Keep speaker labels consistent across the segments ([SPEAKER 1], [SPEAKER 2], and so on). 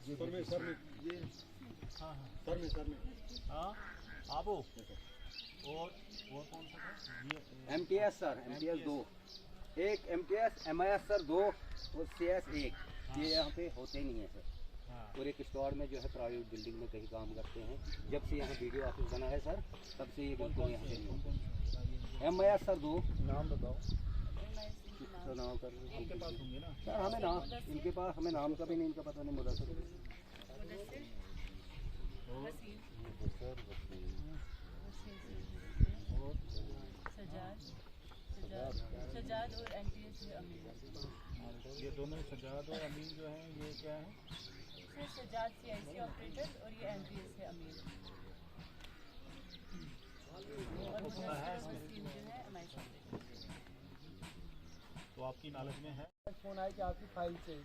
[SPEAKER 1] Sir में ये हाँ सर में हाँ आप हो और कौन सा था?
[SPEAKER 2] MTS सर, MTS 2 एक, MTS MIS सर 2 और CS 1 ये यहाँ पे होते नहीं है सर। और एक स्टोर में जो है प्राइवेट बिल्डिंग में कहीं काम करते हैं। जब से यहाँ वीडियो ऑफिस बना है सर तब से ये बिल्कुल यहाँ पे नहीं। MIS सर 2
[SPEAKER 1] नाम बताओ
[SPEAKER 2] तो नाम कर
[SPEAKER 1] आपके पास होंगे ना
[SPEAKER 2] सर। हमें नाम इनके पास, हमें नाम का भी नहीं, इनका पता नहीं मुझे सर।
[SPEAKER 3] सजाद और MTS अमीर।
[SPEAKER 1] ये दोनों सजाद और अमीन जो हैं ये क्या है?
[SPEAKER 3] सर सजाद CIC ऑपरेटर और ये MTS है अमीर। और वसीम जो है MIS ऑपरेटर।
[SPEAKER 1] तो आपकी नॉलेज में है?
[SPEAKER 4] फोन आया कि आपकी फाइल चाहिए,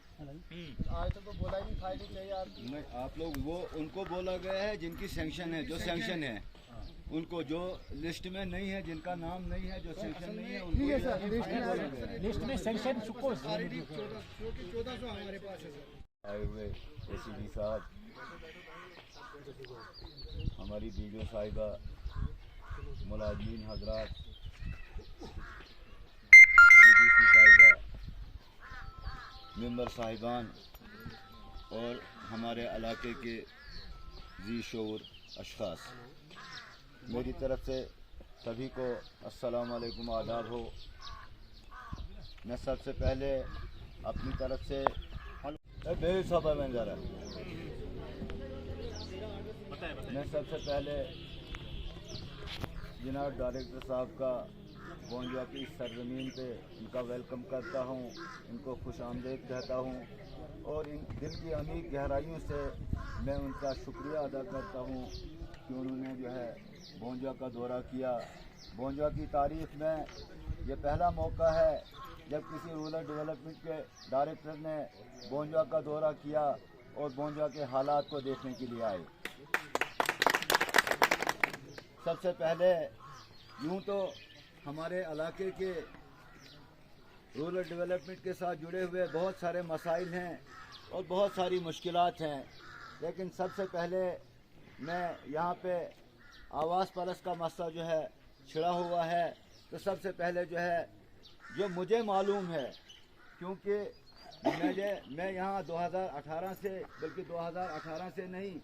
[SPEAKER 4] आज तक तो बोला ही नहीं फाइल ही चाहिए आपकी।
[SPEAKER 5] नहीं, आप लोग वो उनको बोला गया है जिनकी सैंक्शन है, जो सैंक्शन है उनको, जो लिस्ट में नहीं है, जिनका नाम नहीं है, जो सैंक्शन नहीं है उनको
[SPEAKER 1] लिस्ट में सैंक्शन चुको
[SPEAKER 4] 1400 हमारे पास है सर।
[SPEAKER 5] आए हुए ACD साहब, हमारी वीडियो साहिबा, मुलाजमीन हजरात, BBC साहिबा, मेंबर साहिबान और हमारे इलाके के जी शोर अशखास, मेरी तरफ से सभी को अस्सलाम वालेकुम, आदाब हो। मैं सबसे पहले अपनी तरफ से मेरे सभा में जा रहा मैं सबसे पहले जनाब डायरेक्टर साहब का गोंजा की सरजमीन पे इनका वेलकम करता हूँ, इनको खुश आमदीद कहता हूँ और इन दिल की अमीर गहराइयों से मैं उनका शुक्रिया अदा करता हूँ कि उन्होंने जो है गोंजा का दौरा किया। गोंजा की तारीख में ये पहला मौका है जब किसी रूरल डेवलपमेंट के डायरेक्टर ने गोंजा का दौरा किया और गोंजा के हालात को देखने के लिए आए। सबसे पहले यूँ तो हमारे इलाके के रूरल डेवलपमेंट के साथ जुड़े हुए बहुत सारे मसाइल हैं और बहुत सारी मुश्किलात हैं, लेकिन सबसे पहले मैं यहाँ पे आवास परस का मसला जो है छिड़ा हुआ है। तो सबसे पहले जो है, जो मुझे मालूम है, क्योंकि मैं यहाँ 2018 से, बल्कि 2018 से नहीं,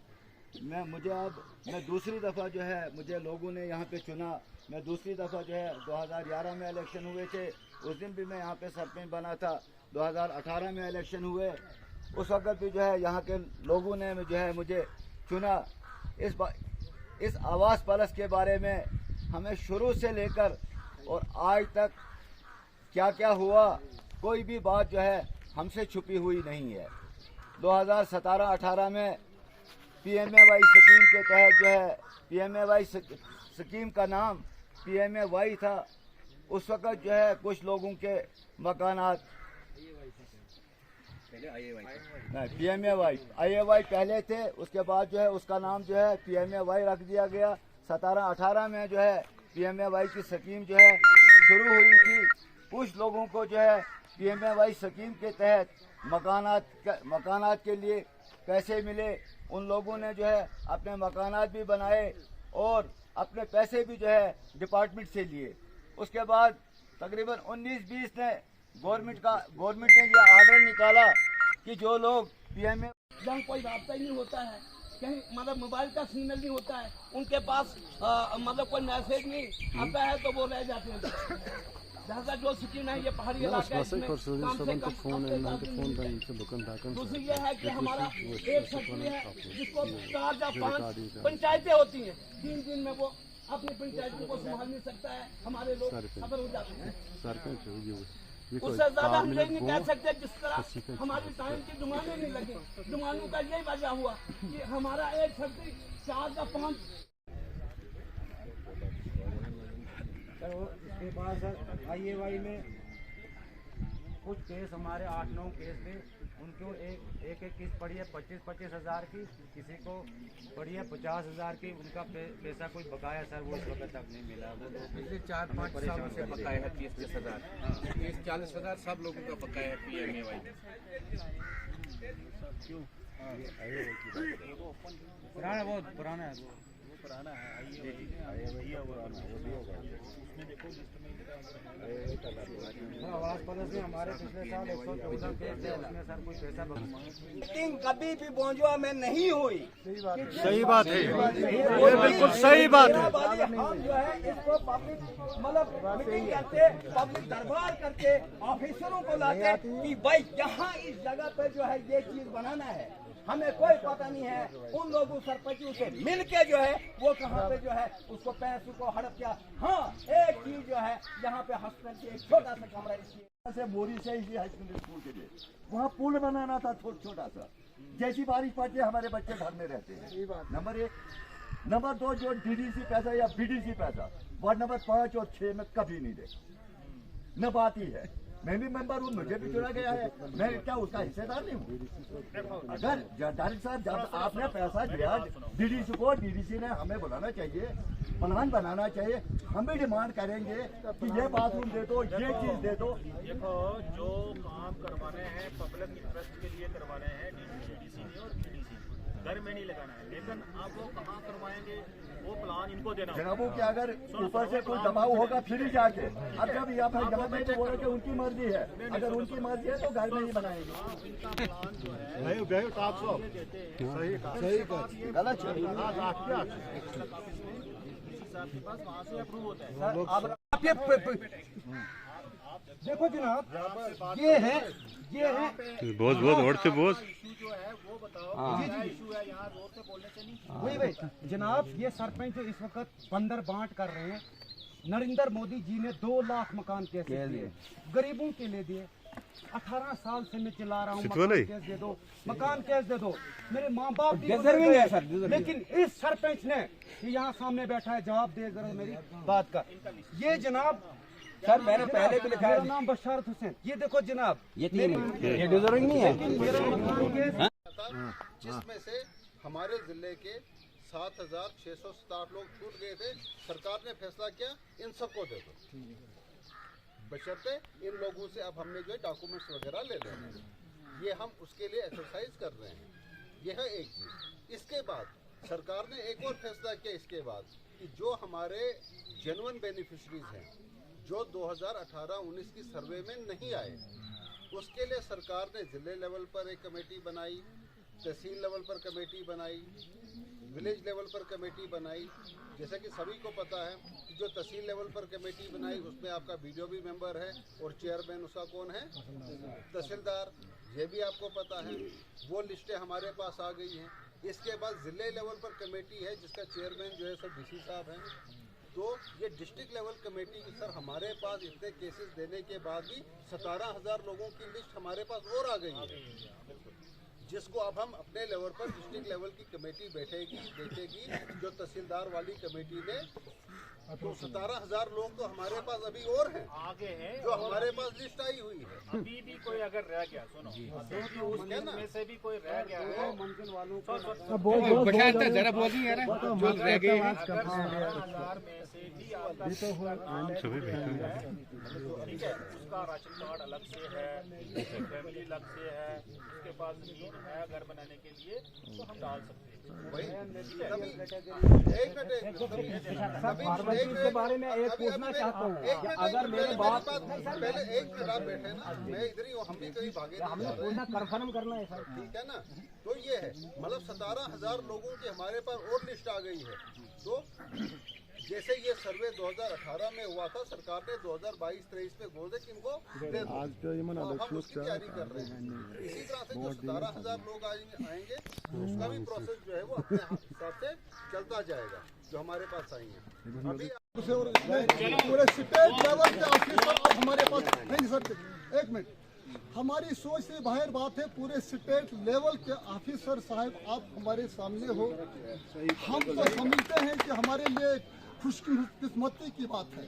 [SPEAKER 5] मैं दूसरी दफ़ा जो है मुझे लोगों ने यहाँ पे चुना। मैं दूसरी दफ़ा जो है 2011 में इलेक्शन हुए थे, उस दिन भी मैं यहाँ पे सरपंच बना था। 2018 में इलेक्शन हुए, उस वक़्त भी जो है यहाँ के लोगों ने जो है मुझे चुना। इस आवास प्लस के बारे में हमें शुरू से लेकर और आज तक क्या क्या हुआ, कोई भी बात जो है हमसे छुपी हुई नहीं है। 2017-18 में PMAY स्कीम के तहत जो है, PMAY स्कीम का नाम PMAY था। उस वक़्त जो है कुछ लोगों के मकानात, नहीं PMAY IAY पहले थे, उसके बाद जो है उसका नाम जो है PMAY रख दिया गया। 17-18 में जो है PMAY की स्कीम जो है शुरू हुई थी। कुछ लोगों को जो है PMAY स्कीम के तहत मकानात के लिए पैसे मिले, उन लोगों ने जो है अपने मकानात भी बनाए और अपने पैसे भी जो है डिपार्टमेंट से लिए। उसके बाद तकरीबन 19-20 ने गवर्नमेंट ने ये आर्डर निकाला कि जो लोग PMAY
[SPEAKER 4] जहाँ कोई रास्ता ही नहीं होता है, कहीं मतलब मोबाइल का सिग्नल नहीं होता है, उनके पास मतलब कोई मैसेज नहीं आता है तो वो रह जाते हैं। जहाँ जो स्कीम है ये पहाड़ी इलाका है, इसमें कम से कम दूसरी ये है कि हमारा एक फैक्ट्री है जिसको 4 या 5 पंचायतें होती हैं, 3 दिन में वो अपनी पंचायतों को संभाल नहीं सकता है। हमारे लोग खबर हो जाते हैं। उससे ज्यादा हम ये नहीं कह सकते। जिस तरह हमारी टाइम की डिमांडें नहीं लगी, डिमांडों का यही वजह हुआ कि हमारा एक फैक्ट्री 4 या 5।
[SPEAKER 2] इसके बाद सर IAY में कुछ केस हमारे 8-9 केस थे, उनको एक किस्त पड़ी है 25-25 हज़ार की, किसी को पड़ी है 50 हज़ार की। उनका पैसा कोई बकाया सर वो इस वक्त तक नहीं मिला। वो
[SPEAKER 6] पिछले 4-5 सालों से बकाया है 30-30 हज़ार, 30-40 हज़ार सब लोगों का बकाया है PMAY। पुराना बहुत पुराना है वो
[SPEAKER 1] पुराना है। दिया हुआ उसमें देखो लिस्ट में
[SPEAKER 6] आवाज पड़ोस में हमारे पिछले साल 114 केस थे, उसमें सर कोई पैसा
[SPEAKER 4] मीटिंग कभी भी बोंजुआ में नहीं हुई।
[SPEAKER 1] सही बात है, ये बिल्कुल सही बात है।
[SPEAKER 4] हम जो है इसको पब्लिक मतलब मीटिंग करते, पब्लिक दरबार करते, ऑफिसरों को लाते कि भाई यहाँ इस जगह पे जो है ये चीज बनाना है, हमें कोई पता नहीं है। उन लोगों सरपंचों से मिल के जो है वो कहाँ पे जो है उसको पैसों को हड़प किया। हाँ, एक चीज जो है यहाँ पे हॉस्पिटल की एक छोटा सा कमरा इसलिए
[SPEAKER 5] से बोरी से इसी हाई सेकेंडरी स्कूल के लिए वहाँ पुल बनाना था छोटा सा। जैसी बारिश पड़ती है हमारे बच्चे घर में रहते हैं। नंबर 1। नंबर 2, जो डीडीसी पैसा या बीडीसी पैसा वार्ड नंबर 5 और 6 में कभी नहीं दे, न बात ही है। मैं भी मेंबर हूँ, मुझे भी चुना गया है, मैं क्या उसका हिस्सेदार नहीं हूँ? अगर डायरेक्टर साहब जब आपने पैसा दिया डीडीसी को, डीडीसी ने हमें बुलाना चाहिए, प्लान बनाना चाहिए। हम भी डिमांड करेंगे कि ये बाथरूम दे दो, ये चीज दे दो।
[SPEAKER 1] देखो जो काम करवाने हैं पब्लिक इंटरेस्ट के लिए करवाने हैं डीडीसी ने और बीडीसी घर में नहीं लगाना है, लेकिन आप वो कहाँ करवाएंगे वो प्लान इनको देना होगा।
[SPEAKER 5] जनाबों की अगर ऊपर से कोई दबाव होगा फिर ही जाके, अब जब यहाँ पर गवर्नमेंट बोल रहे कि उनकी मर्जी है, अगर उनकी मर्जी है तो घर में ही बनाएंगे। गलत
[SPEAKER 1] आपके पास वहाँ से अप्रूव होता है।
[SPEAKER 4] देखो जनाब, ये है
[SPEAKER 7] बोझ और से बोझ
[SPEAKER 1] इशू जो है वो बताओ क्या इशू है यहाँ जोर से बोलने से नहीं।
[SPEAKER 8] वही जनाब, ये सरपंच जो इस वक्त बंदर बांट कर रहे हैं, नरेंद्र मोदी जी ने 2 लाख मकान कैसे दिए, गरीबों के लिए दिए। 18 साल से मैं चिल्ला रहा हूँ मकान केस दे दो, मकान केस दे दो। मेरे माँ बाप भी है सर, लेकिन इस सरपंच ने यहाँ सामने बैठा है, जवाब दे जरा मेरी बात का। ये जनाब
[SPEAKER 4] सर मैंने पहले भी लिखा है,
[SPEAKER 8] मेरा नाम बशारत हुसैन। ये देखो जनाब,
[SPEAKER 4] ये डिजर्विंग नहीं है।
[SPEAKER 9] जिसमें से हमारे जिले के 7,667 लोग छूट गए थे। सरकार ने फैसला किया इन सबको दे दो, बशर्ते इन लोगों से अब हमने जो है डॉक्यूमेंट्स वगैरह ले लेने हैं। ये हम उसके लिए एक्सरसाइज कर रहे हैं। यह है एक चीज़। इसके बाद सरकार ने एक और फैसला किया इसके बाद कि जो हमारे जेन्युइन बेनिफिशरीज हैं, जो 2018-19 की सर्वे में नहीं आए, उसके लिए सरकार ने जिले लेवल पर एक कमेटी बनाई, तहसील लेवल पर कमेटी बनाई, विलेज लेवल पर कमेटी बनाई। जैसा कि सभी को पता है कि जो तहसील लेवल पर कमेटी बनाई उसमें आपका बीडीओ भी मेंबर है और चेयरमैन उसका कौन है? तहसीलदार। ये भी आपको पता है। वो लिस्टें हमारे पास आ गई हैं। इसके बाद जिले लेवल पर कमेटी है जिसका चेयरमैन जो है सर डीसी साहब हैं। तो ये डिस्ट्रिक्ट लेवल कमेटी सर हमारे पास इतने केसेस देने के बाद भी 17,000 लोगों की लिस्ट हमारे पास और आ गई है, जिसको अब हम अपने लेवल पर डिस्ट्रिक्ट लेवल की कमेटी बैठेगी देखेगी। जो तहसीलदार वाली कमेटी ने तो 17,000 लोग तो हमारे पास अभी और हैं
[SPEAKER 1] आगे है,
[SPEAKER 9] जो हमारे पास लिस्ट आई हुई है।
[SPEAKER 1] अभी भी कोई अगर रह गया, सुनो अभी भी उस लिस्ट में से भी कोई रह गया है,
[SPEAKER 8] मंजिल वालों को
[SPEAKER 6] जरा बोलिए यार, जो रह गए हैं।
[SPEAKER 1] 17,000 में से भी आपका ठीक है, उसका राशन कार्ड अलग से है, फैमिली अलग से है, उसके पास जमीन है घर बनाने के लिए, तो हम डाल सकते हैं।
[SPEAKER 4] के बारे में एक पूछना चाहता हूँ, अगर मेरे बात
[SPEAKER 9] पहले एक मिनट आप बैठे ना, मैं इधर ही हूँ, हम भी कहीं भागे
[SPEAKER 4] हमने पूछना कंफर्म करना है सर,
[SPEAKER 9] ठीक है ना। तो ये है मतलब 17,000 लोगों की हमारे पास और लिस्ट आ गई है। तो जैसे ये सर्वे 2018 में हुआ था, सरकार ने 2022-23 में बोल दे कि इनको दे दो। हम उसकी तैयारी कर रहे हैं। इसी तरह से जो 17,000 लोग आएंगे उसका भी प्रोसेस जो है वो अपने हिसाब से चलता जाएगा, जो हमारे पास आई है। अभी
[SPEAKER 10] पूरे स्टेट लेवल के ऑफिसर अब हमारे पास नहीं सर, एक मिनट, हमारी सोच से बाहर बात है। पूरे स्टेट लेवल के ऑफिसर साहब आप हमारे सामने हो, हम तो समझते हैं कि हमारे लिए खुशकिस्मती की बात है।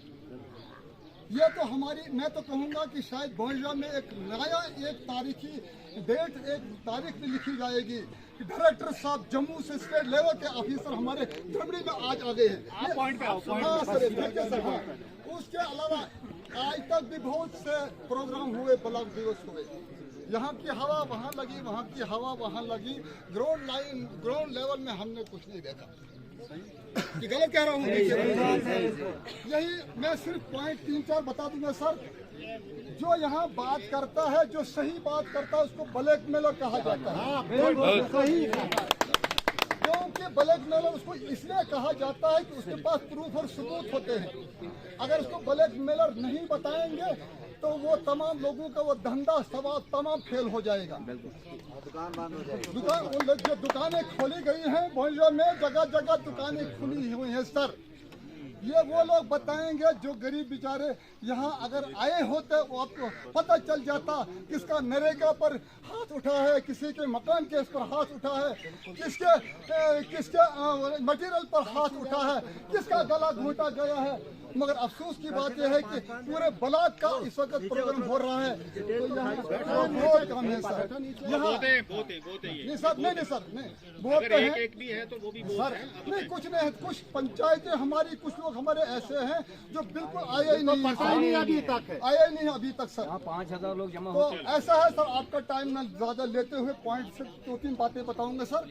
[SPEAKER 10] ये तो हमारी, मैं तो कहूँगा कि शायद बोंजा में एक नया एक तारीखी डेट, एक तारीख भी लिखी जाएगी कि डायरेक्टर साहब जम्मू से स्टेट लेवल के ऑफिसर हमारे धमड़ी में आज आ गए हैं। उसके अलावा आज तक भी बहुत से प्रोग्राम हुए, ब्लॉक दिवस हुए, यहाँ की हवा वहाँ लगी, वहाँ की हवा वहाँ लगी, ग्राउंड लेवल में हमने कुछ नहीं देखा। कि गलत कह रहा हूँ? यही मैं सिर्फ पॉइंट 3-4 बता दूंगा सर। जो यहाँ बात करता है, जो सही बात करता है, उसको ब्लैकमेलर कहा जाता है। सही, क्योंकि ब्लैकमेलर उसको इसलिए कहा जाता है कि उसके पास प्रूफ और सबूत होते हैं। अगर उसको ब्लैकमेलर नहीं बताएंगे तो वो तमाम लोगों का वो धंधा सवाब तमाम फेल हो जाएगा। दुकान बंद हो जाएगी। जो दुकानें खोली गई हैं भोजो में, जगह जगह दुकानें खुली हुई हैं सर। ये वो लोग बताएंगे जो गरीब बेचारे यहाँ अगर आए होते, वो आपको पता चल जाता किसका नरेगा पर हाथ उठा है, किसी के मकान केस पर हाथ उठा है, किसके मटेरियल पर हाथ उठा है, किसका गला घोटा गया है। मगर अफसोस की बात यह है कि पूरे ब्लॉक का इस वक्त प्रोग्राम हो रहा है, तो यहाँ बहुत कम है सर। यहाँ नहीं सर, नहीं सर, नहीं बोलते हैं
[SPEAKER 1] एक भी है तो वो भी
[SPEAKER 10] सर, नहीं कुछ नहीं है। कुछ पंचायतें हमारी, कुछ लोग हमारे ऐसे हैं जो बिल्कुल आए ही नहीं अभी तक, आए नहीं अभी तक सर।
[SPEAKER 2] 5,000 लोग जमा
[SPEAKER 10] तो ऐसा है सर, आपका टाइम न ज्यादा लेते हुए पॉइंट से 2-3 बातें बताऊंगा सर।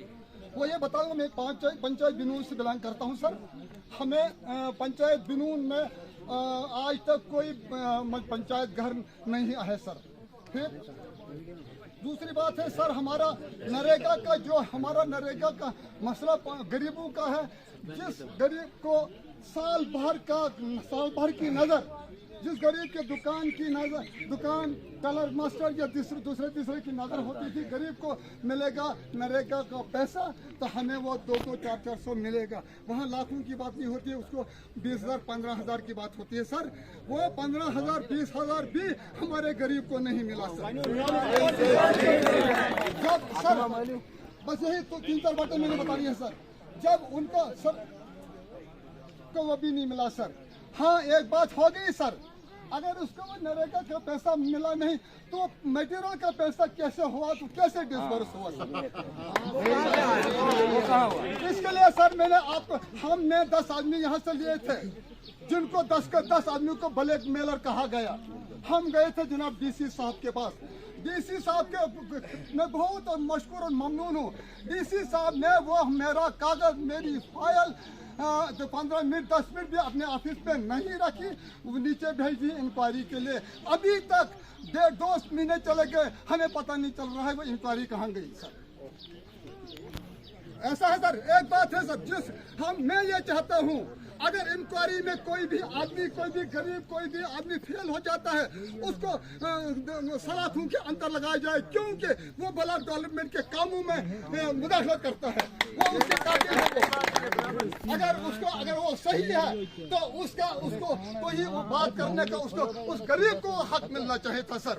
[SPEAKER 10] वो ये बताऊंगा, मैं पंचायत बिनून से बिलोंग करता हूँ सर। हमें पंचायत बिनून में आज तक कोई पंचायत घर नहीं है सर। फिर दूसरी बात है सर, हमारा नरेगा का जो हमारा नरेगा का मसला गरीबों का है। जिस गरीब को साल भर की नजर, जिस गरीब के दुकान कलर मास्टर या दूसरे की नजर होती थी, गरीब को मिलेगा नरेगा का पैसा तो हमें वो 200-400 मिलेगा। वहाँ लाखों की बात नहीं होती है, उसको 20,000-15,000 की बात होती है सर। वो 15,000-20,000 भी हमारे गरीब को नहीं मिला सर। जब सर बस यही तो 3-4 बातें मैंने बता दी है सर। जब उनका सर को वो भी नहीं मिला सर। हाँ, एक बात हो गई सर, अगर उसको वो नरेगा का पैसा मिला नहीं तो मटेरियल का पैसा कैसे हुआ, तो कैसे डिस्बर्स हुआ सर? इसके लिए सर हमने 10 आदमी यहाँ से लिए थे, जिनको 10 आदमियों को ब्लैकमेलर कहा गया। हम गए थे जनाब डीसी साहब के पास। डीसी साहब के मैं बहुत मशकूर और ममनून हूँ। डीसी साहब ने वो मेरा कागज, मेरी फाइल 15 मिनट 10 मिनट भी अपने ऑफिस पे नहीं रखी, वो नीचे भेजी इंक्वायरी के लिए। अभी तक 1.5-2 महीने चले गए, हमें पता नहीं चल रहा है वो इंक्वायरी कहाँ गई सर। ऐसा है सर। एक बात है सर, मैं ये चाहता हूँ, अगर इंक्वायरी में कोई भी आदमी, कोई भी गरीब, कोई भी आदमी फेल हो जाता है, उसको सलाखों के अंदर लगाया जाए, क्योंकि वो ब्लॉक डेवलपमेंट के कामों में मुदाखलत करता है। वो उसके काबिल है। अगर वो सही है तो उसको कोई बात करने का उस गरीब को हक मिलना चाहिए था सर।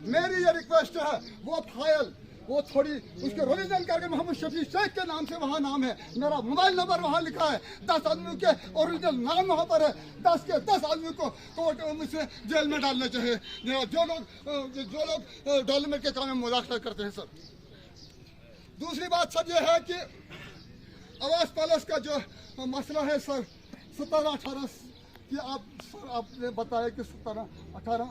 [SPEAKER 10] मेरी ये रिक्वेस्ट है, वो फाइल वो थोड़ी उसके ओरिजिनल करके मोहम्मद शफी शेख के नाम से वहाँ नाम है, मेरा मोबाइल नंबर वहाँ लिखा है, 10 आदमियों के ओरिजिनल नाम वहाँ पर है। 10 के 10 आदमियों को कोर्ट में जेल में डालना चाहिए, जो लोग डेवलपमेंट के काम में मुदाखलत करते हैं सर। दूसरी बात सर ये है कि आवास पैलेस का जो मसला है सर, 17-18 की आपने बताया कि 17-18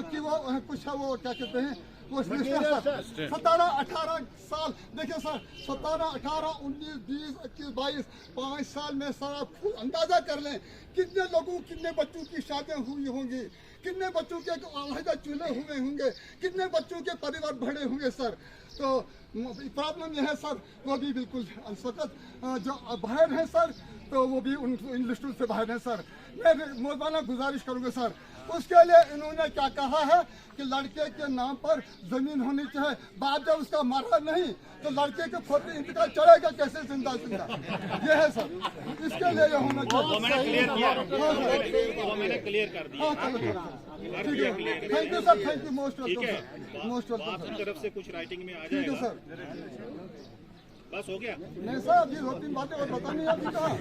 [SPEAKER 10] की वो कुछ है, वो क्या कहते हैं, वो 17-18 साल। देखिए सर, 17-18 19 20 21 22 5 साल में सर आप खुद अंदाजा कर लें कितने लोगों, कितने बच्चों की शादियां हुई होंगी, कितने बच्चों के अलहदा चूल्हे हुए होंगे, कितने बच्चों के परिवार बढ़े होंगे सर। तो प्रॉब्लम यह है सर, वो भी बिल्कुल इस वक्त जो बाहर है सर, तो वो भी उन लिस्टों से बाहर है सर। मैं मौलाना गुजारिश करूँगा सर, उसके लिए इन्होंने क्या कहा है कि लड़के के नाम पर जमीन होनी चाहिए। बाप जब उसका मरा नहीं तो लड़के के खुद इंतकाल चढ़ेगा कैसे जिंदा? ये है सर, इसके लिए ये होना चाहिए।
[SPEAKER 1] वो मैंने क्लियर कर दिया।
[SPEAKER 10] ठीक है, thank you sir, thank you, most welcome, most welcome.
[SPEAKER 1] आपकी तरफ से कुछ राइटिंग में आ
[SPEAKER 10] ठीक है
[SPEAKER 1] जाएगा
[SPEAKER 10] सर।
[SPEAKER 1] बस हो गया?
[SPEAKER 10] नहीं सर, अभी 2-3 बातें और बतानी है अभी कहाँ।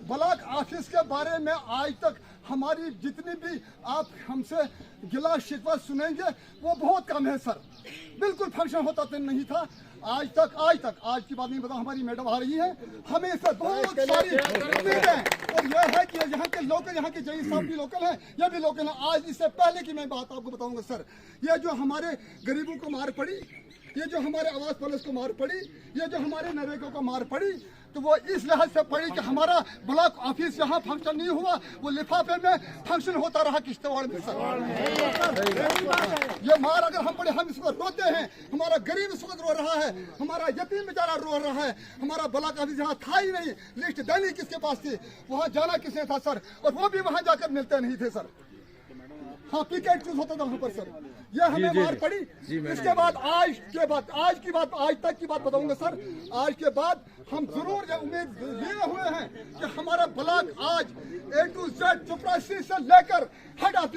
[SPEAKER 10] ब्लॉक ऑफिस के बारे में आज तक हमारी जितनी भी आप हमसे गिला शिकवा सुनेंगे वो बहुत कम है सर। बिल्कुल फंक्शन होता तो नहीं था आज तक। आज की बात नहीं बता, हमारी मैडम आ रही है, हमें इससे बहुत सारी उम्मीदें और यह है कि यहाँ के लोकल, यहाँ के जई साहब भी लोकल हैं, ये भी लोकल हैं। आज इससे पहले की मैं बात आपको बताऊंगा सर, ये जो हमारे गरीबों को मार पड़ी, ये जो हमारे आवास प्लस को मार पड़ी, ये जो हमारे नरेगा को मार पड़ी, तो वो इस लिहाज से पड़ी कि हमारा ब्लॉक ऑफिस यहाँ फंक्शन नहीं हुआ, वो लिफाफे में फंक्शन होता रहा किश्तवाड़ में सर। ये मार अगर हम पड़े, हम इसको रोते हैं, हमारा गरीब इस वक्त रो रहा है, हमारा यतीम बेचारा रो रहा है, हमारा ब्लॉक ऑफिस यहाँ था ही नहीं, लिस्ट देनी किसके पास थी, वहाँ जाना किसने था सर, और वो भी वहाँ जाकर मिलते नहीं थे सर। हाँ, पिकेट चूज होता था वहाँ पर सर। ये हमें मार पड़ी। इसके बाद आज तक की बात बताऊंगा सर। आज के बाद हम जरूर ये उम्मीद लिए हुए हैं कि हमारा ब्लॉक आज A to Z चपरासी से लेकर हेड ऑफ द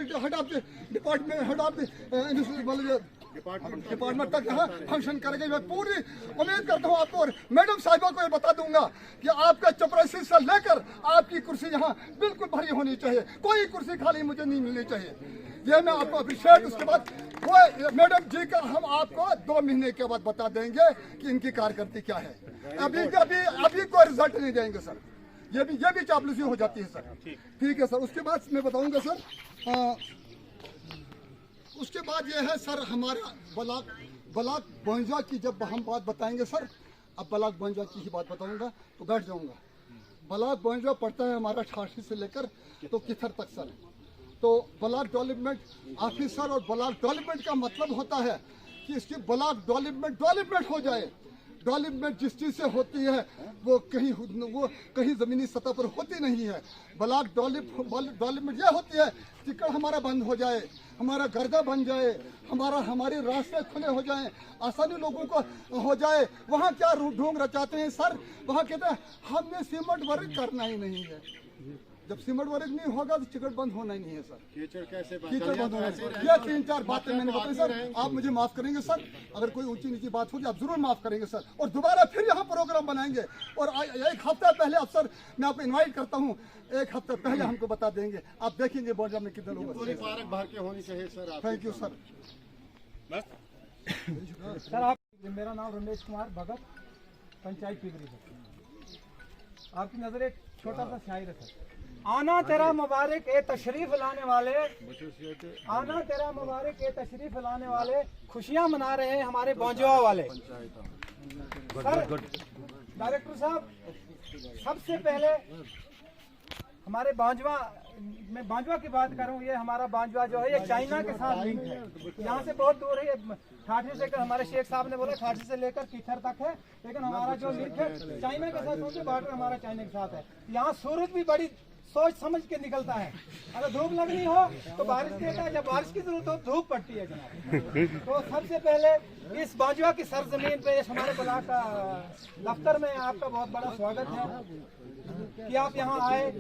[SPEAKER 10] डिपार्टमेंट तक यहाँ फंक्शन करेंगे। मैं पूरी उम्मीद करता हूँ आपको, और मैडम साहिबा को ये बता दूंगा कि आपका चपरासी से लेकर आपकी कुर्सी यहाँ बिल्कुल भरी होनी चाहिए, कोई कुर्सी खाली मुझे नहीं मिलनी चाहिए। ये मैं आपको अप्रिशिएट। उसके बाद वो मैडम जी का हम आपको 2 महीने के बाद बता देंगे कि इनकी कारकर्दगी क्या है। अभी कोई रिजल्ट नहीं देंगे सर, ये भी चापलूसी हो जाती है सर। ठीक है सर। उसके बाद मैं बताऊंगा सर, उसके बाद ये है सर हमारा ब्लॉक बोंजा की जब हम बात बताएंगे सर, अब ब्लॉक बोंजा की ही बात बताऊंगा तो बैठ जाऊंगा। ब्लॉक बोंजा पड़ता है हमारा 88 से लेकर तो किथर तक सर। तो ब्लॉक डेवलपमेंट ऑफिसर और ब्लॉक डेवलपमेंट का मतलब होता है कि इसकी ब्लॉक डेवलपमेंट हो जाए। डेवलपमेंट जिस चीज़ से होती है वो कहीं ज़मीनी सतह पर होती नहीं है। ब्लॉक डेवलपमेंट यह होती है टिकट हमारा बंद हो जाए, हमारा गर्दा बन जाए, हमारे रास्ते खुले हो जाएं, आसानी लोगों को हो जाए। वहाँ क्या ढोंग रचाते हैं सर, वहाँ कहते हैं हमने सीमेंट वर्क करना ही नहीं है। जब सीमेंट वर्क नहीं होगा तो टिकट बंद होना ही नहीं है सर। कीचड़ बंद होना है। ये 3-4 बातें मैंने बताई सर। आप मुझे माफ करेंगे सर, अगर कोई ऊंची नीची बात होगी आप जरूर माफ करेंगे सर, और दोबारा फिर यहाँ प्रोग्राम बनाएंगे। और 1 हफ्ता पहले अफसर मैं आपको इन्वाइट करता हूँ, 1 हफ्ता पहले हमको बता देंगे, आप देखेंगे बोर्ड में कितने लोग होनी चाहिए sir. Thank you sir.
[SPEAKER 8] Sir आप, मेरा नाम रमेश कुमार भगत, पंचायत पिगरी है। आपकी नजर एक छोटा सा शायर है सर। आना तेरा मुबारक ए तशरीफ लाने वाले, आना तेरा मुबारक ए तशरीफ लाने वाले, खुशियां मना रहे हैं हमारे बौंजवा वाले। सर डायरेक्टर साहब, सबसे पहले हमारे बांजवा, मैं बांजवा की बात करूं, ये हमारा बांजवा जो है ये चाइना के साथ लिंक है। यहाँ से बहुत दूर है, ठाठी से हमारे शेख साहब ने बोला ठाठी से लेकर किथर तक है, लेकिन हमारा जो लिंक है चाइना के साथ, क्योंकि बॉर्डर हमारा चाइना के साथ है। यहाँ सूरज भी बड़ी सोच समझ के निकलता है। अगर धूप लगनी हो तो बारिश देता है, जब बारिश की जरूरत हो धूप पड़ती है जनाब। तो सबसे पहले इस बांजवा की सरजमीन पे इस हमारे ब्लॉक का दफ्तर में आपका बहुत बड़ा स्वागत है कि आप यहाँ आए।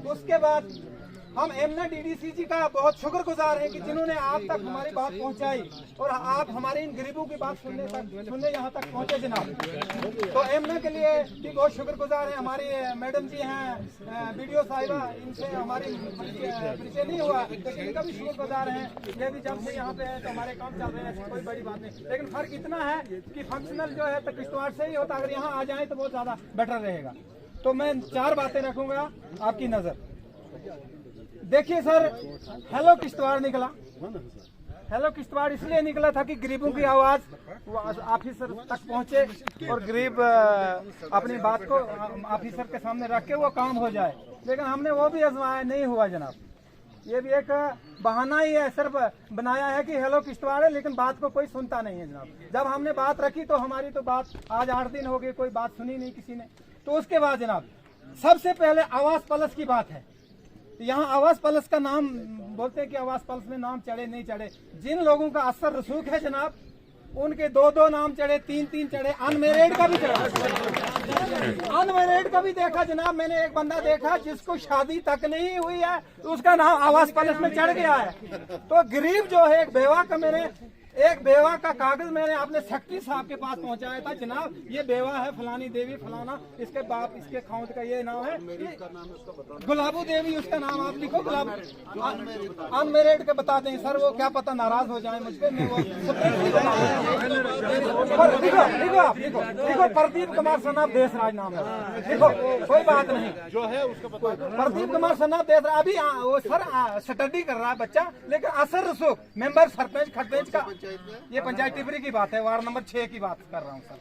[SPEAKER 8] उसके बाद हम एमना डीडीसी जी का बहुत शुक्रगुजार हैं कि जिन्होंने आप तक हमारी बात पहुंचाई और आप हमारे इन गरीबों की बात सुनने यहाँ तक पहुंचे जनाब। तो एमना के लिए भी बहुत शुक्रगुजार हैं। हमारी मैडम जी हैं वीडियो साहिबा, इनसे हमारी परिचय नहीं हुआ, लेकिन इनका भी शुक्रगुजार हैं। ये भी जब से यहाँ पे है तो हमारे काम चल रहे हैं, कोई बड़ी बात नहीं। लेकिन फर्क इतना है कि फंक्शनल जो है तो किश्तवाड़ से ही होता, अगर यहाँ आ जाए तो बहुत ज्यादा बेटर रहेगा। तो मैं 4 बातें रखूंगा आपकी नजर। देखिए सर, हेलो किश्तवाड़ निकला। हेलो किश्तवाड़ इसलिए निकला था कि गरीबों की आवाज ऑफिसर तक पहुंचे और गरीब अपनी बात को ऑफिसर के सामने रख के वो काम हो जाए। लेकिन हमने वो भी आजमाया, नहीं हुआ जनाब। ये भी एक बहाना ही है, सिर्फ बनाया है कि हेलो किश्तवाड़ है, लेकिन बात को कोई सुनता नहीं है जनाब। जब हमने बात रखी तो हमारी तो बात आज 8 दिन हो गए, कोई बात सुनी नहीं किसी ने। तो उसके बाद जनाब सबसे पहले आवास प्लस की बात है। यहाँ आवास प्लस का नाम बोलते हैं कि आवास प्लस में नाम चढ़े नहीं चढ़े, जिन लोगों का असर रसूख है जनाब उनके 2-2 नाम चढ़े, 3-3 चढ़े, अनमेरिड का भी चढ़ा। अनमेरिड का भी देखा जनाब। मैंने एक बंदा देखा जिसको शादी तक नहीं हुई है तो उसका नाम आवास प्लस में चढ़ गया है। तो गरीब जो है, एक बेवा का मैंने एक बेवा का कागज मैंने अपने सेक्रेटरी साहब के पास पहुंचाया था, जनाब ये बेवा है फलानी देवी फलाना, इसके बाप इसके खाउंद का ये नाम है, गुलाबू देवी उसका नाम आप लिखो, गुलाब अनमेरिड के बता दें सर, वो क्या पता नाराज हो जाए मुझ पे, मैं वो लिखो प्रदीप कुमार सनाब देशराज नाम है, लिखो कोई बात नहीं,
[SPEAKER 1] जो है उसका
[SPEAKER 8] प्रदीप कुमार सनाब देशराज अभी वो सर स्टडी कर रहा है बच्चा, लेकिन असर रसूख मेंबर सरपंच खरपेंच का, ये पंचायत टिपरी की बात है, वार्ड नंबर 6 की बात कर रहा हूँ सर।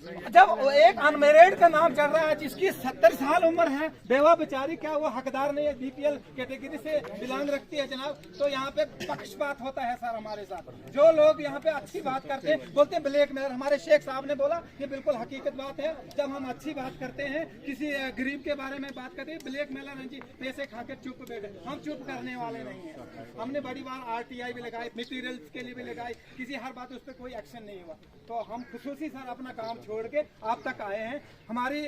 [SPEAKER 8] जब एक अनमेरिड का नाम चल रहा है जिसकी 70 साल उम्र है, बेवा बेचारी, क्या वो हकदार नहीं है, बीपीएल कैटेगरी से बिलोंग रखती है जनाब, तो यहाँ पे पक्षपात होता है सर हमारे साथ। जो लोग यहाँ पे अच्छी बात करते हैं बोलते हैं ब्लैक मेलर, हमारे शेख साहब ने बोला ये बिल्कुल हकीकत बात है, जब हम अच्छी बात करते हैं किसी गरीब के बारे में बात करते हैं ब्लैक मेलर जी पैसे खा के चुप बैठे, हम चुप करने वाले नहीं है। हमने बड़ी बार RTI भी लगाई, मटीरियल्स के लिए भी लगाई, किसी हर बात उस पर कोई एक्शन नहीं हुआ, तो हम खुसूसी सर अपना काम छोड़ के आप तक आए हैं। हमारी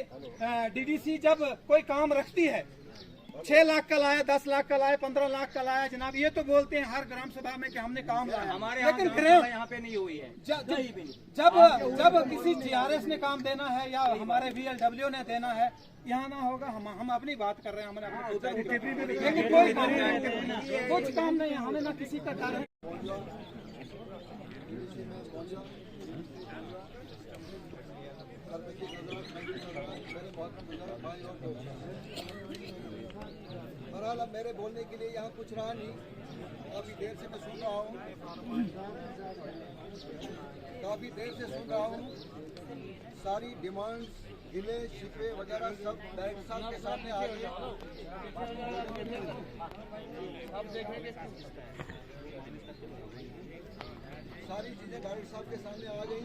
[SPEAKER 8] DDC जब कोई काम रखती है 6 लाख का लाया, 10 लाख का लाया, 15 लाख का लाया जनाब, ये तो बोलते हैं हर ग्राम सभा में कि हमने काम लाया, लेकिन
[SPEAKER 6] यहाँ पे नहीं हुई है।
[SPEAKER 8] जब किसी GRS ने काम देना है या हमारे VLW ने देना है, यहाँ ना होगा, हम अपनी बात कर रहे हैं, हमने लेकिन कोई काम नहीं, कुछ काम नहीं है, हमें ना किसी का कारण।
[SPEAKER 9] बहरहाल अब मेरे बोलने के लिए यहाँ कुछ रहा नहीं, काफ़ी देर से मैं सुन रहा हूँ, सारी डिमांड्स गिले शिकवे वगैरह सब डायरेक्टर साहब के सामने आ गए। सारी चीज़ें डायरेक्टर साहब के सामने आ गई।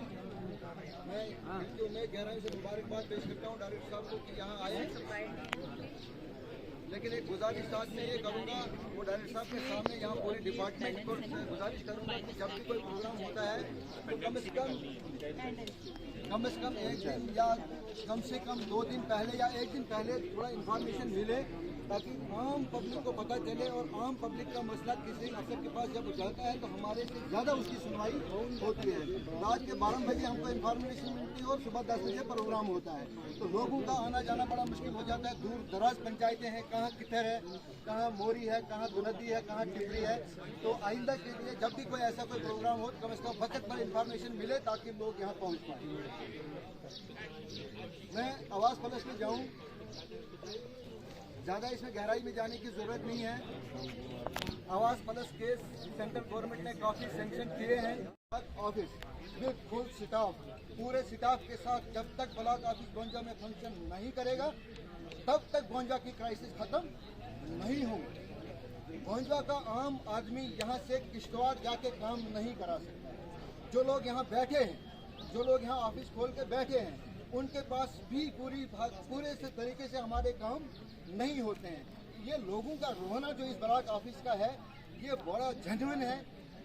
[SPEAKER 9] मैं गहराई से मुबारकबाद पेश करता हूँ डायरेक्टर साहब को कि यहाँ आए, लेकिन एक गुजारिश आज मैं ये करूँगा, वो डायरेक्टर साहब के सामने यहाँ पूरे डिपार्टमेंट को गुजारिश करूँगा कि जब भी कोई प्रोग्राम होता है तो कम से कम एक दिन या कम से कम 2 दिन पहले या 1 दिन पहले थोड़ा इन्फॉर्मेशन मिले, ताकि आम पब्लिक को पता चले, और आम पब्लिक का मसला किसी अफसर के पास जब जाता है तो हमारे से ज़्यादा उसकी सुनवाई होती है। रात के 12 बजे हमको इन्फॉर्मेशन मिलती है और सुबह 10 बजे प्रोग्राम होता है, तो लोगों का आना जाना बड़ा मुश्किल हो जाता है। दूर दराज पंचायतें हैं, कहाँ कितर है, कहाँ मोरी है, कहाँ दुनदी है, कहाँ टिपरी है, तो आइंदा के लिए जब भी कोई ऐसा कोई प्रोग्राम हो तो कम से कम वक्त पर इन्फॉर्मेशन मिले ताकि लोग यहाँ पहुँच पाए। मैं आवाज़ प्लस में जाऊँ, ज़्यादा इसमें गहराई में जाने की ज़रूरत नहीं है। आवाज़ प्लस केस सेंट्रल गवर्नमेंट ने काफ़ी सेंक्शन किए हैं। ऑफिस विद फुल स्टाफ, पूरे स्टाफ के साथ जब तक ब्लॉक ऑफिस गोंजा में फंक्शन नहीं करेगा तब तक गोंजा की क्राइसिस ख़त्म नहीं होगी। गोंजा का आम आदमी यहाँ से किश्तवाड़ जाके काम नहीं करा सकता। जो लोग यहाँ बैठे हैं, जो लोग यहाँ ऑफिस खोल के बैठे हैं, उनके पास भी पूरे से तरीके से हमारे काम नहीं होते हैं। ये लोगों का रोना जो इस ब्लॉक ऑफिस का है, ये बड़ा जेन्युइन है,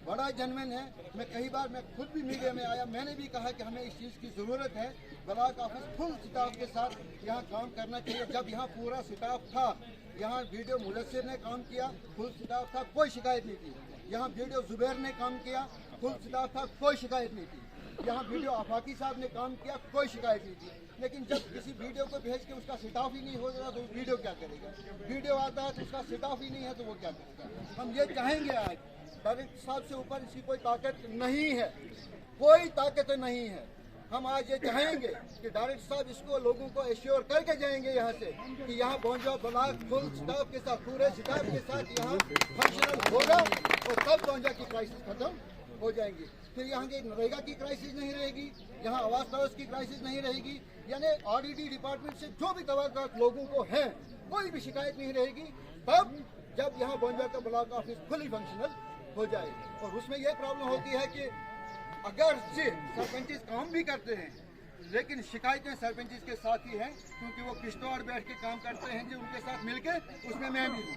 [SPEAKER 9] बड़ा जेन्युइन है। मैं कई बार मैं खुद भी मीडिया में आया, मैंने भी कहा कि हमें इस चीज़ की ज़रूरत है। ब्लॉक ऑफिस फुल स्टाफ के साथ यहाँ काम करना चाहिए। जब यहाँ पूरा स्टाफ था, यहाँ वीडियो मुदस्सिर ने काम किया, फुल स्टाफ था, कोई शिकायत नहीं थी। यहाँ वीडियो जुबैर ने काम किया, फुल स्टाफ था, कोई शिकायत नहीं थी। यहाँ वीडियो आफाकी साहब ने काम किया, कोई शिकायत नहीं थी। लेकिन जब किसी वीडियो को भेज के उसका स्टाफ ही नहीं हो रहा तो वीडियो क्या करेगा? वीडियो आता है तो उसका स्टाफ ही नहीं है तो वो क्या करेगा? हम ये चाहेंगे, आज डायरेक्टर साहब से ऊपर इसकी कोई ताकत नहीं है, कोई ताकत नहीं है। हम आज ये चाहेंगे कि डायरेक्टर साहब इसको लोगों को एश्योर करके जाएंगे यहाँ से कि यहाँ गोंजा ब्लॉक फुल स्टाफ के साथ, पूरे स्टाफ के साथ यहाँ फंक्शनल होगा और तब गोंजा की क्राइसिस खत्म हो जाएंगी। फिर यहाँ की नरेगा की क्राइसिस नहीं रहेगी, यहाँ आवास पड़ोस की क्राइसिस नहीं रहेगी, यानी ऑडिटी डिपार्टमेंट से जो भी तवक्कुआत लोगों को है कोई भी शिकायत नहीं रहेगी। तब जब यहाँ गोंजा का ब्लॉक ऑफिस फुली फंक्शनल हो जाए। और उसमें यह प्रॉब्लम होती है कि अगर से सरपंच काम भी करते हैं लेकिन शिकायतें सरपंच के साथ ही हैं, क्योंकि वो किश्तवाड़ बैठ के काम करते हैं जो उनके साथ मिलके, उसमें मैं भी हूँ।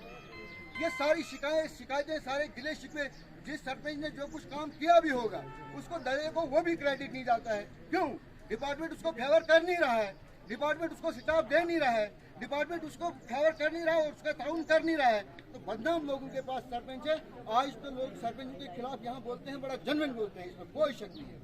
[SPEAKER 9] ये सारी शिकायतें सारे गिले शिकवे, जिस सरपंच ने जो कुछ काम किया भी होगा उसको दरे को वो भी क्रेडिट नहीं जाता है। क्यों? डिपार्टमेंट उसको फेवर कर नहीं रहा है, डिपार्टमेंट उसको स्टाफ दे नहीं रहा है। डिपार्टमेंट उसको फेवर कर नहीं रहा है, उसका ताउन कर नहीं रहा है, तो बदनाम लोगों के पास सरपंच है। आज तो लोग सरपंच के खिलाफ यहाँ बोलते हैं, बड़ा जेन्युइन बोलते हैं, इसमें कोई शक नहीं है।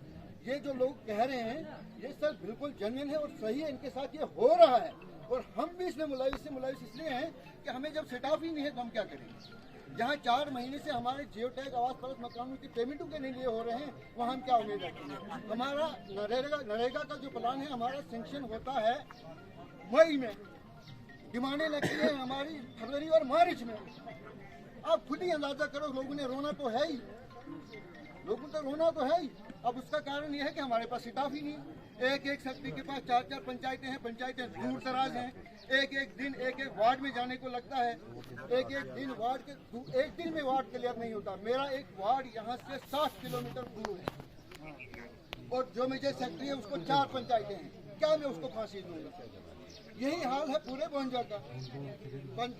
[SPEAKER 9] ये जो लोग कह रहे हैं ये सर बिल्कुल जेन्युइन है और सही है, इनके साथ ये हो रहा है। और हम भी इसमें मुलाविस इसलिए हैं कि हमें जब स्टाफ ही नहीं है तो हम क्या करेंगे। जहाँ 4 महीने से हमारे जियो टैग आवास परत मकानों की पेमेंटों के नहीं लिए हो रहे हैं, वहाँ हम क्या उम्मीद रखेंगे। हमारा नरेगा का जो प्लान है हमारा सेंक्शन होता है मई में, डिमांडें लगती है हमारी फरवरी और मार्च में। आप खुद ही अंदाजा करो, लोगों ने रोना तो है ही, लोगों को रोना तो है ही। अब उसका कारण यह है कि हमारे पास स्टाफ ही नहीं है। एक शक्ति के पास 4 पंचायतें हैं, पंचायतें दूर दराज हैं, एक दिन वार्ड में जाने को लगता है, एक दिन में वार्ड क्लियर नहीं होता। मेरा एक वार्ड यहाँ से 60 किलोमीटर दूर है और जो मेजर सेक्रेटरी है उसको 4 पंचायतें हैं, क्या मैं उसको फांसी दूंगा। यही हाल है पूरे बोंजा का।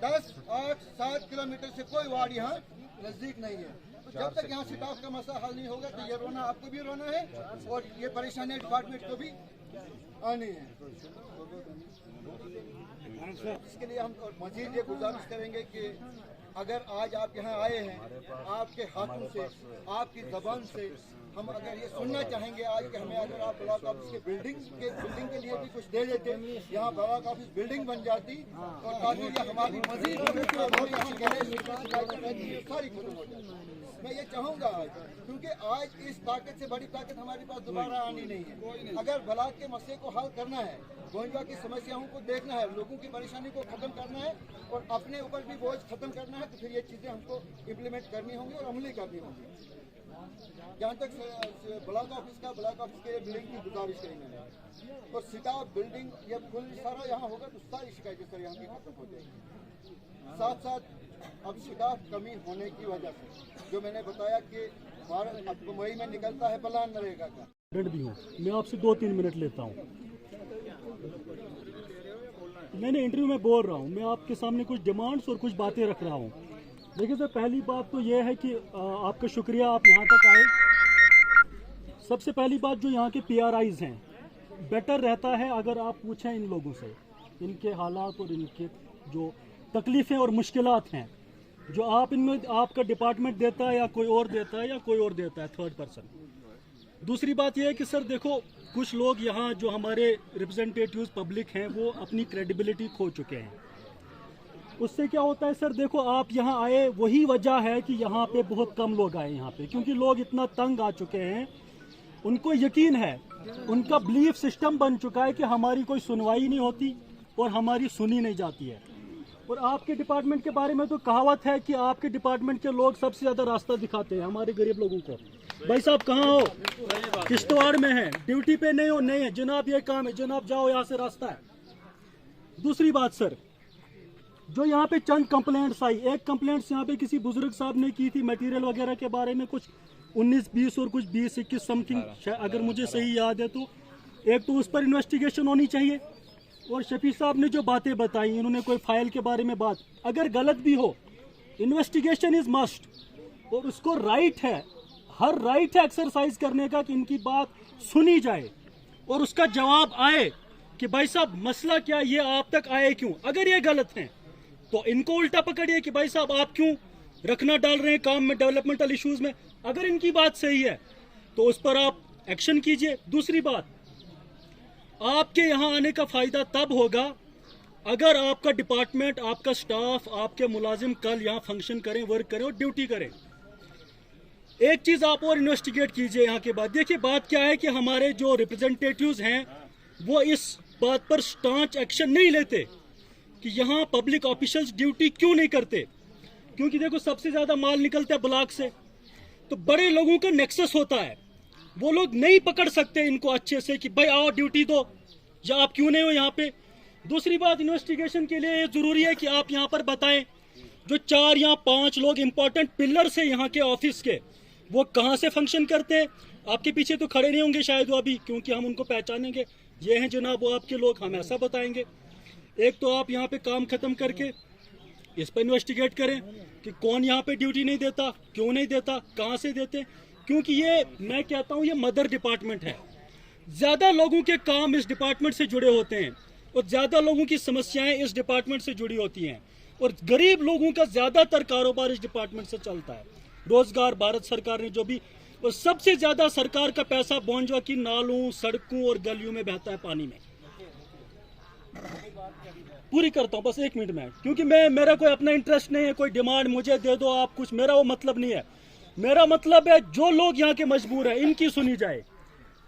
[SPEAKER 9] 10, 8, 7 किलोमीटर से कोई वार्ड यहाँ नजदीक नहीं है। तो जब तक यहाँ स्टाफ का मसला हल नहीं होगा तो ये रोना आपको भी रोना है और ये परेशानी डिपार्टमेंट को भी आनी है। इसके लिए हम और मजीद ये गुजारिश करेंगे कि अगर आज आप यहाँ आए हैं, आपके हाथों से, आपकी जबान से हम अगर ये सुनना चाहेंगे आज कि हमें अगर आप ब्लॉक ऑफिस के बिल्डिंग के लिए भी कुछ दे देते, यहाँ ब्लॉक ऑफिस बिल्डिंग बन जाती और ताकि ये हमारी मजीद सारी खत्म हो जाती। मैं ये चाहूँगा आज, क्योंकि आज इस ताकत से बड़ी ताकत हमारे पास दोबारा आनी नहीं है। अगर ब्लॉक के मसले को हल करना है, गोंजा की समस्याओं को देखना है, लोगों की परेशानी को खत्म करना है और अपने ऊपर भी बोझ खत्म करना है, तो फिर ये चीज़ें हमको इम्प्लीमेंट करनी होंगी और अमली करनी होंगी। जहाँ तक ब्लॉक ऑफिस के बिल्डिंग की गुजारिश करेंगे और स्टाफ बिल्डिंग ये फुल सारा यहाँ होगा तो सारी शिकायतें सर यहाँ की खत्म हो जाएगी। साथ साथ अब स्टाफ कमी होने की वजह से जो मैंने बताया कि मई में निकलता है प्लान नरेगा का।
[SPEAKER 11] भी हूँ मैं आपसे 2-3 मिनट लेता हूँ। मैंने इंटरव्यू में बोल रहा हूँ, मैं आपके सामने कुछ डिमांड्स और कुछ बातें रख रहा हूँ। देखिए सर, पहली बात तो ये है कि आपका शुक्रिया आप यहाँ तक आए। सबसे पहली बात जो यहाँ के PRIs हैं, बेटर रहता है अगर आप पूछें इन लोगों से इनके हालात और इनके जो तकलीफ़ें और मुश्किलात हैं जो आप इनमें आपका डिपार्टमेंट देता है या कोई और देता है या कोई और देता है थर्ड पर्सन। दूसरी बात यह है कि सर देखो, कुछ लोग यहाँ जो हमारे रिप्रेजेंटेटिव्स पब्लिक हैं वो अपनी क्रेडिबिलिटी खो चुके हैं। उससे क्या होता है सर, देखो आप यहाँ आए, वही वजह है कि यहाँ पे बहुत कम लोग आए यहाँ पे, क्योंकि लोग इतना तंग आ चुके हैं। उनको यकीन है, उनका बिलीफ सिस्टम बन चुका है कि हमारी कोई सुनवाई नहीं होती और हमारी सुनी नहीं जाती है। और आपके डिपार्टमेंट के बारे में तो कहावत है कि आपके डिपार्टमेंट के लोग सबसे ज़्यादा रास्ता दिखाते हैं हमारे गरीब लोगों को। भाई साहब कहाँ हो? किश्तवाड़ में है, ड्यूटी पे नहीं हो? नहीं है जनाब, ये काम है जनाब, जाओ यहाँ से रास्ता है। दूसरी बात सर, जो यहाँ पे चंद कंप्लेंट्स आई, एक कंप्लेंट्स यहाँ पे किसी बुजुर्ग साहब ने की थी मटेरियल वगैरह के बारे में, कुछ 19-20 और कुछ 20-21 समथिंग, अगर मुझे सही याद है तो। एक तो उस पर इन्वेस्टिगेशन होनी चाहिए। और शफी साहब ने जो बातें बताई, इन्होंने कोई फाइल के बारे में बात, अगर गलत भी हो इन्वेस्टिगेशन इज मस्ट, और उसको राइट है, हर राइट है एक्सरसाइज करने का कि इनकी बात सुनी जाए और उसका जवाब आए कि भाई साहब मसला क्या, ये आप तक आए क्यों। अगर ये गलत हैं तो इनको उल्टा पकड़िए कि भाई साहब आप क्यों रखना डाल रहे हैं काम में, डेवलपमेंटल इश्यूज में। अगर इनकी बात सही है तो उस पर आप एक्शन कीजिए। दूसरी बात, आपके यहाँ आने का फायदा तब होगा अगर आपका डिपार्टमेंट, आपका स्टाफ, आपके मुलाजिम कल यहाँ फंक्शन करें, वर्क करें और ड्यूटी करें। एक चीज आप और इन्वेस्टिगेट कीजिए यहाँ के बाद। देखिए बात क्या है कि हमारे जो रिप्रेजेंटेटिव्स हैं वो इस बात पर स्टांच एक्शन नहीं लेते कि यहाँ पब्लिक ऑफिशियल्स ड्यूटी क्यों नहीं करते, क्योंकि देखो सबसे ज्यादा माल निकलता है ब्लॉक से, तो बड़े लोगों का नेक्सस होता है, वो लोग नहीं पकड़ सकते इनको अच्छे से कि भाई आओ ड्यूटी दो या आप क्यों नहीं हो यहाँ पे। दूसरी बात, इन्वेस्टिगेशन के लिए जरूरी है कि आप यहाँ पर बताएं जो 4 या 5 लोग इंपॉर्टेंट पिलर्स हैं यहाँ के ऑफिस के, वो कहाँ से फंक्शन करते हैं। आपके पीछे तो खड़े नहीं होंगे शायद वो अभी, क्योंकि हम उनको पहचानेंगे, ये हैं जनाब वो आपके लोग, हम ऐसा बताएंगे। एक तो आप यहाँ पे काम खत्म करके इस पर इन्वेस्टिगेट करें कि कौन यहाँ पे ड्यूटी नहीं देता, क्यों नहीं देता, कहाँ से देते, क्योंकि ये मैं कहता हूँ ये मदर डिपार्टमेंट है। ज्यादा लोगों के काम इस डिपार्टमेंट से जुड़े होते हैं। और ज़्यादा लोगों की समस्याएं इस डिपार्टमेंट से जुड़ी होती हैं और गरीब लोगों का ज़्यादातर कारोबार इस डिपार्टमेंट से चलता है। रोजगार भारत सरकार ने जो भी, और सबसे ज़्यादा सरकार का पैसा बोंजवा की नालों, सड़कों और गलियों में बहता है, पानी में। पूरी करता हूँ बस 1 मिनट में, क्योंकि मेरा कोई अपना इंटरेस्ट नहीं है, कोई डिमांड मुझे दे दो आप कुछ, मेरा वो मतलब नहीं है। मेरा मतलब है जो लोग यहाँ के मजबूर हैं इनकी सुनी जाए।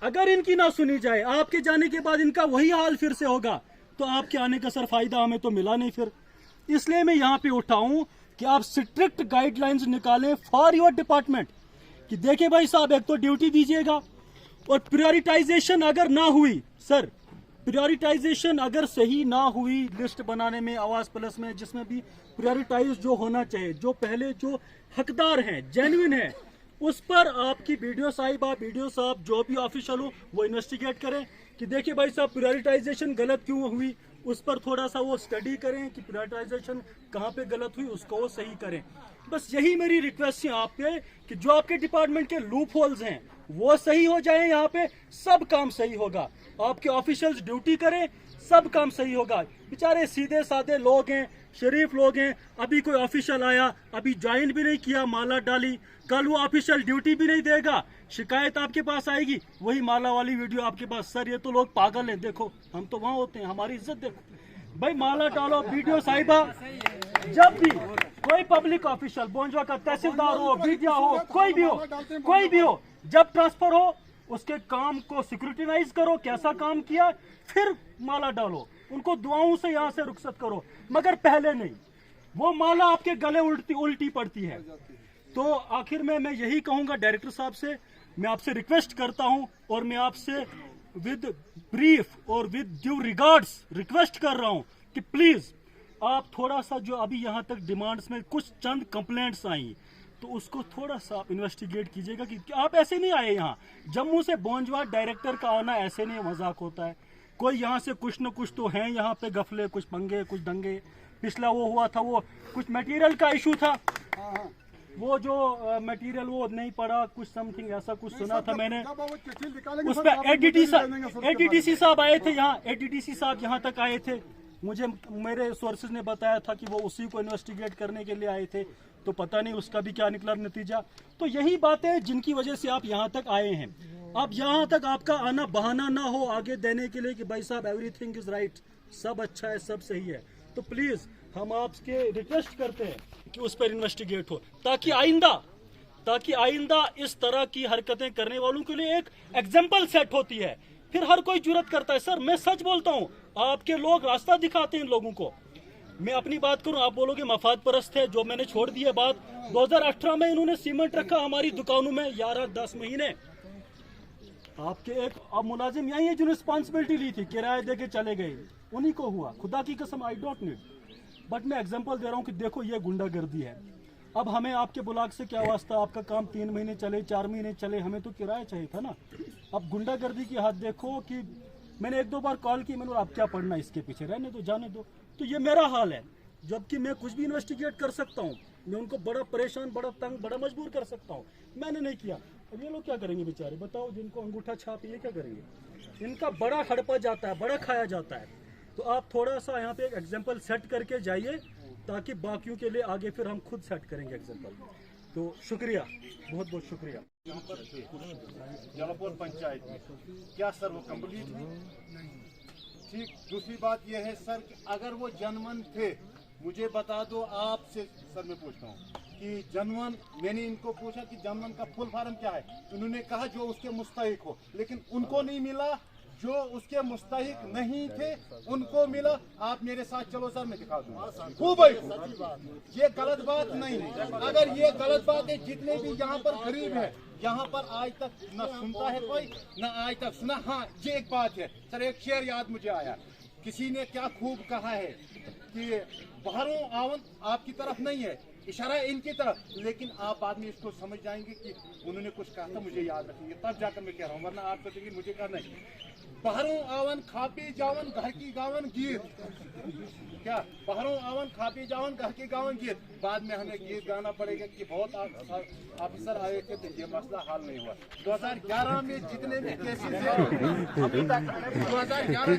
[SPEAKER 11] अगर इनकी ना सुनी जाए, आपके जाने के बाद इनका वही हाल फिर से होगा, तो आपके आने का सर फायदा हमें तो मिला नहीं फिर। इसलिए मैं यहाँ पे उठाऊं कि आप स्ट्रिक्ट गाइडलाइंस निकालें फॉर योर डिपार्टमेंट कि देखिए भाई साहब, एक तो ड्यूटी दीजिएगा और प्रायोरिटाइजेशन अगर ना हुई, सर प्रायोरिटाइजेशन अगर सही ना हुई लिस्ट बनाने में, आवास प्लस में, जिसमें भी प्रायोरिटाइज जो होना चाहिए, जो पहले जो हकदार हैं, जेन्युइन है, उस पर आपकी वीडियो साहब जो भी ऑफिशियल हो वो इन्वेस्टिगेट करें कि देखिए भाई साहब प्रायोरिटाइजेशन गलत क्यों हुई, उस पर थोड़ा सा वो स्टडी करें कि प्रायोरिटाइजेशन कहाँ पे गलत हुई, उसको वो सही करें। बस यही मेरी रिक्वेस्ट है आपके कि जो आपके डिपार्टमेंट के लूप होल्स हैं वो सही हो जाए, यहाँ पे सब काम सही होगा। आपके ऑफिशियल्स ड्यूटी करें, सब काम सही होगा। बेचारे सीधे साधे लोग हैं, शरीफ लोग हैं, अभी कोई ऑफिशियल आया, अभी ज्वाइन भी नहीं किया, माला डाली, कल वो ऑफिशियल ड्यूटी भी नहीं देगा, शिकायत आपके पास आएगी, वही माला वाली वीडियो आपके पास, सर ये तो लोग पागल हैं, देखो हम तो वहाँ होते हैं, हमारी इज्जत देखो। भाई माला डालो, वीडियो साहिबा, जब भी कोई पब्लिक ऑफिशियल, बोंजवा का तहसीलदार हो, बीडिया हो, कोई भी हो, जब ट्रांसफर हो उसके काम को सिक्योरिटाइज करो, कैसा काम किया, फिर माला डालो, उनको दुआओं से यहाँ से रुखसत करो, मगर पहले नहीं। वो माला आपके गले उल्टी पड़ती है। तो आखिर में मैं यही कहूंगा डायरेक्टर साहब से, मैं आपसे रिक्वेस्ट करता हूं और मैं आपसे विद ब्रीफ और विद ड्यू रिगार्ड्स रिक्वेस्ट कर रहा हूं कि प्लीज आप थोड़ा सा जो अभी यहाँ तक डिमांड्स में कुछ चंद कंप्लेंट्स आई, तो उसको थोड़ा सा आप इन्वेस्टिगेट कीजिएगा कि आप ऐसे नहीं आए यहाँ। जम्मू से बोंजवा डायरेक्टर का आना ऐसे नहीं मजाक होता है। कोई यहाँ से कुछ न कुछ तो है, यहाँ पे गफले, कुछ पंगे, कुछ दंगे। पिछला वो हुआ था, वो कुछ मटेरियल का इशू था, वो जो मटेरियल वो नहीं पड़ा, कुछ समथिंग ऐसा कुछ सुना था मैंने। उस पर एडीडीसी साहब आए थे यहाँ, एडीडीसी साहब यहाँ तक आए थे, मुझे मेरे सोर्सेज ने बताया था कि वो उसी को इन्वेस्टिगेट करने के लिए आए थे, तो पता नहीं उसका भी क्या निकला नतीजा। तो यही बातें जिनकी वजह से आप यहाँ तक आए हैं। अब यहाँ तक आपका आना बहाना ना हो आगे देने के लिए कि भाई साहब एवरीथिंग इज राइट, सब अच्छा है, सब सही है। तो प्लीज हम आपसे रिक्वेस्ट करते हैं कि उस पर इन्वेस्टिगेट हो, ताकि आइंदा इस तरह की हरकतें करने वालों के लिए एक एग्जाम्पल सेट होती है, फिर हर कोई जुर्रत करता है। सर मैं सच बोलता हूँ, आपके लोग रास्ता दिखाते हैं इन लोगों को। मैं अपनी बात करूं, आप बोलोगे मफाद परस्त है, जो मैंने छोड़ दी है बात। 2018 में इन्होंने सीमेंट रखा हमारी दुकानों में 11-10 महीने। आपके एक अब मुलाजिम यही है जो रिस्पॉन्सिबिलिटी ली थी, किराया दे के चले गए, उन्हीं को हुआ। खुदा की कसम आई डोंट नीड, बट मैं एग्जांपल दे रहा हूं कि देखो ये गुंडागर्दी है। अब हमें आपके ब्लॉक से क्या वास्ता, आपका काम 3 महीने चले, 4 महीने चले, हमें तो किराया चाहिए था ना। अब गुंडागर्दी की हाथ देखो कि मैंने 1-2 बार कॉल की, मैंने आप क्या पढ़ना इसके पीछे, रहने दो, जाने दो। तो ये मेरा हाल है, जबकि मैं कुछ भी इन्वेस्टिगेट कर सकता हूँ, मैं उनको बड़ा परेशान, बड़ा तंग, बड़ा मजबूर कर सकता हूँ, मैंने नहीं किया। अब ये लोग क्या करेंगे बेचारे, बताओ, जिनको अंगूठा छाप ये क्या करेंगे, इनका बड़ा हड़पा जाता है, बड़ा खाया जाता है। तो आप थोड़ा सा यहाँ पे एक एग्जाम्पल सेट करके जाइए, ताकि बाकियों के लिए आगे फिर हम खुद सेट करेंगे एग्जाम्पल। तो शुक्रिया, बहुत बहुत शुक्रिया।
[SPEAKER 9] जलापुर पंचायत में क्या सर वो कंप्लीट नहीं? ठीक। दूसरी बात यह है सर कि अगर वो जनमन थे, मुझे बता दो, आपसे सर मैं पूछता हूँ कि जनमन, मैंने इनको पूछा कि जनमन का फुल फॉर्म क्या है, उन्होंने कहा जो उसके मुस्तहिक हो, लेकिन उनको नहीं मिला, जो उसके मुस्तहिक नहीं थे उनको मिला। आप मेरे साथ चलो सर, मैं दिखा दूंगा खूब भाई, ये गलत बात नहीं है। अगर ये गलत बात है, जितने भी यहाँ पर गरीब है, यहाँ पर आज तक न सुनता है कोई, न आज तक सुना। हाँ, ये एक बात है सर, एक शेर याद मुझे आया, किसी ने क्या खूब कहा है कि बाहरों आवन आपकी तरफ नहीं है, इशारा इनकी तरफ, लेकिन आप बाद में इसको समझ जाएंगे कि उन्होंने कुछ कहा था, मुझे याद रखेंगे, तब जाकर मैं कह रहा हूँ, वरना आप सोचेंगे मुझे कहा नहीं। बहरों आवन खापी जावन घर की गावन गीत, क्या बहरों आवन खापी जावन घर की गावन गीत। बाद में हमें गीत गाना पड़ेगा कि बहुत अफसर आए थे तो ये मसला हल नहीं हुआ। 2011 में जितने भी केसेस हैं अभी तक 2011